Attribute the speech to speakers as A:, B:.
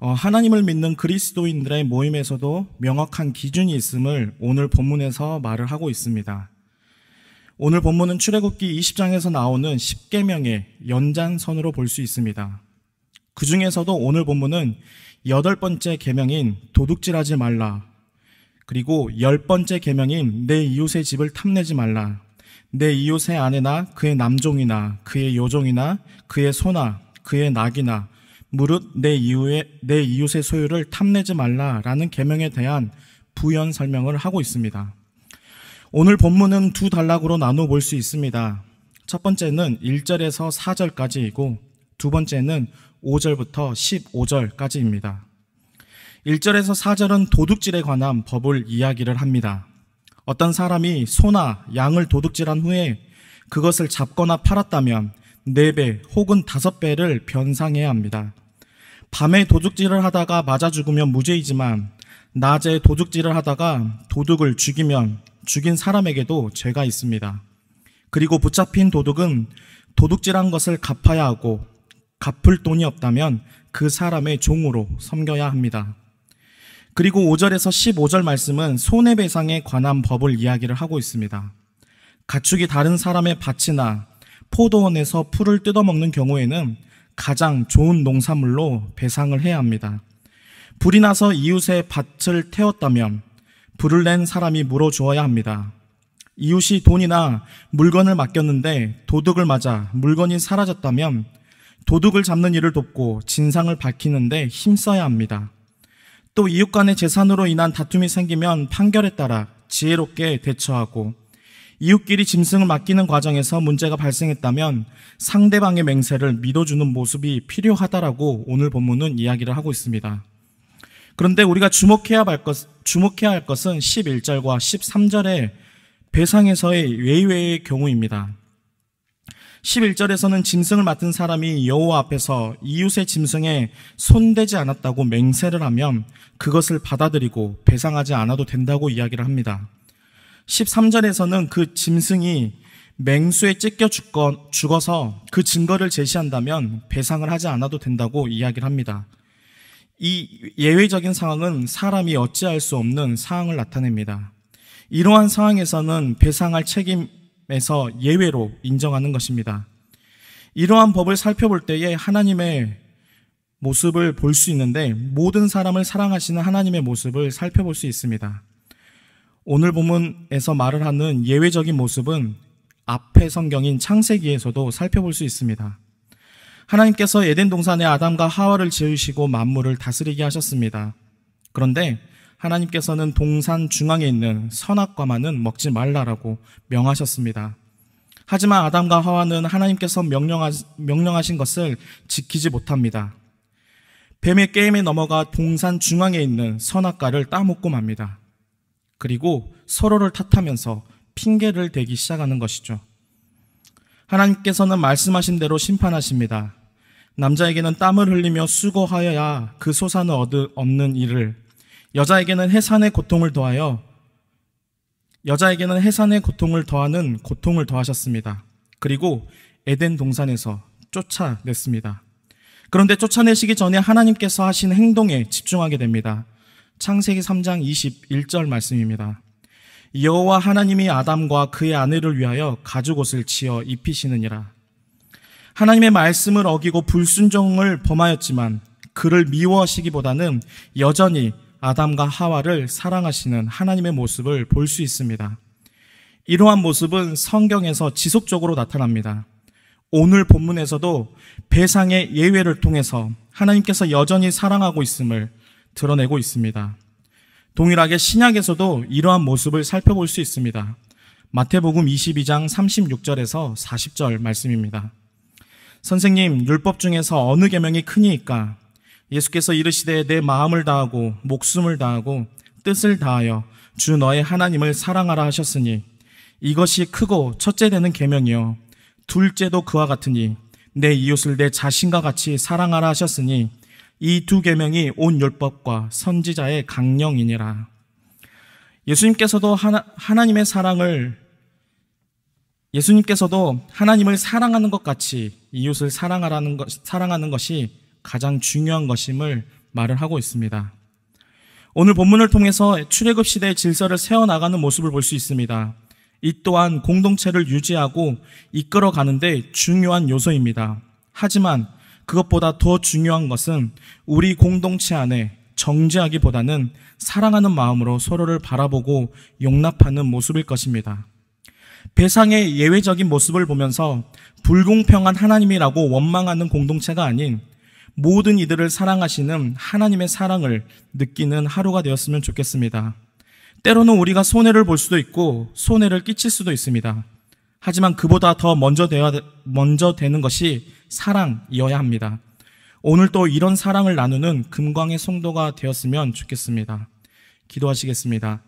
A: 하나님을 믿는 그리스도인들의 모임에서도 명확한 기준이 있음을 오늘 본문에서 말을 하고 있습니다. 오늘 본문은 출애굽기 20장에서 나오는 10계명의 연장선으로 볼 수 있습니다. 그 중에서도 오늘 본문은 8번째 계명인 도둑질하지 말라, 그리고 10번째 계명인 내 이웃의 집을 탐내지 말라, 내 이웃의 아내나 그의 남종이나 그의 여종이나 그의 소나 그의 낙이나 무릇 내 이웃의 소유를 탐내지 말라라는 계명에 대한 부연 설명을 하고 있습니다. 오늘 본문은 두 단락으로 나누어 볼 수 있습니다. 첫 번째는 1절에서 4절까지이고 두 번째는 5절부터 15절까지입니다. 1절에서 4절은 도둑질에 관한 법을 이야기를 합니다. 어떤 사람이 소나 양을 도둑질한 후에 그것을 잡거나 팔았다면 4배 혹은 5배를 변상해야 합니다. 밤에 도둑질을 하다가 맞아 죽으면 무죄이지만 낮에 도둑질을 하다가 도둑을 죽이면 죽인 사람에게도 죄가 있습니다. 그리고 붙잡힌 도둑은 도둑질한 것을 갚아야 하고 갚을 돈이 없다면 그 사람의 종으로 섬겨야 합니다. 그리고 5절에서 15절 말씀은 손해배상에 관한 법을 이야기를 하고 있습니다. 가축이 다른 사람의 밭이나 포도원에서 풀을 뜯어먹는 경우에는 가장 좋은 농산물로 배상을 해야 합니다. 불이 나서 이웃의 밭을 태웠다면 불을 낸 사람이 물어주어야 합니다. 이웃이 돈이나 물건을 맡겼는데 도둑을 맞아 물건이 사라졌다면 도둑을 잡는 일을 돕고 진상을 밝히는데 힘써야 합니다. 또 이웃 간의 재산으로 인한 다툼이 생기면 판결에 따라 지혜롭게 대처하고 이웃끼리 짐승을 맡기는 과정에서 문제가 발생했다면 상대방의 맹세를 믿어주는 모습이 필요하다라고 오늘 본문은 이야기를 하고 있습니다. 그런데 우리가 주목해야 할 것은 11절과 13절의 배상에서의 예외의 경우입니다. 11절에서는 짐승을 맡은 사람이 여호와 앞에서 이웃의 짐승에 손대지 않았다고 맹세를 하면 그것을 받아들이고 배상하지 않아도 된다고 이야기를 합니다. 13절에서는 그 짐승이 맹수에 찢겨 죽어서 그 증거를 제시한다면 배상을 하지 않아도 된다고 이야기를 합니다. 이 예외적인 상황은 사람이 어찌할 수 없는 상황을 나타냅니다. 이러한 상황에서는 배상할 책임에서 예외로 인정하는 것입니다. 이러한 법을 살펴볼 때에 하나님의 모습을 볼 수 있는데 모든 사람을 사랑하시는 하나님의 모습을 살펴볼 수 있습니다. 오늘 본문에서 말을 하는 예외적인 모습은 앞의 성경인 창세기에서도 살펴볼 수 있습니다. 하나님께서 에덴 동산에 아담과 하와를 지으시고 만물을 다스리게 하셨습니다. 그런데 하나님께서는 동산 중앙에 있는 선악과만은 먹지 말라라고 명하셨습니다. 하지만 아담과 하와는 하나님께서 명령하신 것을 지키지 못합니다. 뱀의 게임에 넘어가 동산 중앙에 있는 선악과를 따먹고 맙니다. 그리고 서로를 탓하면서 핑계를 대기 시작하는 것이죠. 하나님께서는 말씀하신 대로 심판하십니다. 남자에게는 땀을 흘리며 수고하여야 그 소산을 얻는 일을, 여자에게는 해산의 고통을 더하는 고통을 더하셨습니다. 그리고 에덴 동산에서 쫓아냈습니다. 그런데 쫓아내시기 전에 하나님께서 하신 행동에 집중하게 됩니다. 창세기 3장 21절 말씀입니다. 여호와 하나님이 아담과 그의 아내를 위하여 가죽옷을 지어 입히시느니라. 하나님의 말씀을 어기고 불순종을 범하였지만 그를 미워하시기보다는 여전히 아담과 하와를 사랑하시는 하나님의 모습을 볼 수 있습니다. 이러한 모습은 성경에서 지속적으로 나타납니다. 오늘 본문에서도 배상의 예외를 통해서 하나님께서 여전히 사랑하고 있음을 드러내고 있습니다. 동일하게 신약에서도 이러한 모습을 살펴볼 수 있습니다. 마태복음 22장 36절에서 40절 말씀입니다. 선생님, 율법 중에서 어느 계명이 크니이까? 예수께서 이르시되 내 마음을 다하고 목숨을 다하고 뜻을 다하여 주 너의 하나님을 사랑하라 하셨으니 이것이 크고 첫째 되는 계명이요 둘째도 그와 같으니 내 이웃을 내 자신과 같이 사랑하라 하셨으니 이 두 계명이 온 율법과 선지자의 강령이니라. 예수님께서도 하나님을 사랑하는 것 같이 이웃을 사랑하는 것이 가장 중요한 것임을 말을 하고 있습니다. 오늘 본문을 통해서 출애굽 시대의 질서를 세워나가는 모습을 볼 수 있습니다. 이 또한 공동체를 유지하고 이끌어가는데 중요한 요소입니다. 하지만 그것보다 더 중요한 것은 우리 공동체 안에 정죄하기보다는 사랑하는 마음으로 서로를 바라보고 용납하는 모습일 것입니다. 배상의 예외적인 모습을 보면서 불공평한 하나님이라고 원망하는 공동체가 아닌 모든 이들을 사랑하시는 하나님의 사랑을 느끼는 하루가 되었으면 좋겠습니다. 때로는 우리가 손해를 볼 수도 있고 손해를 끼칠 수도 있습니다. 하지만 그보다 더 먼저 되는 것이 사랑이어야 합니다. 오늘도 이런 사랑을 나누는 금광의 성도가 되었으면 좋겠습니다. 기도하시겠습니다.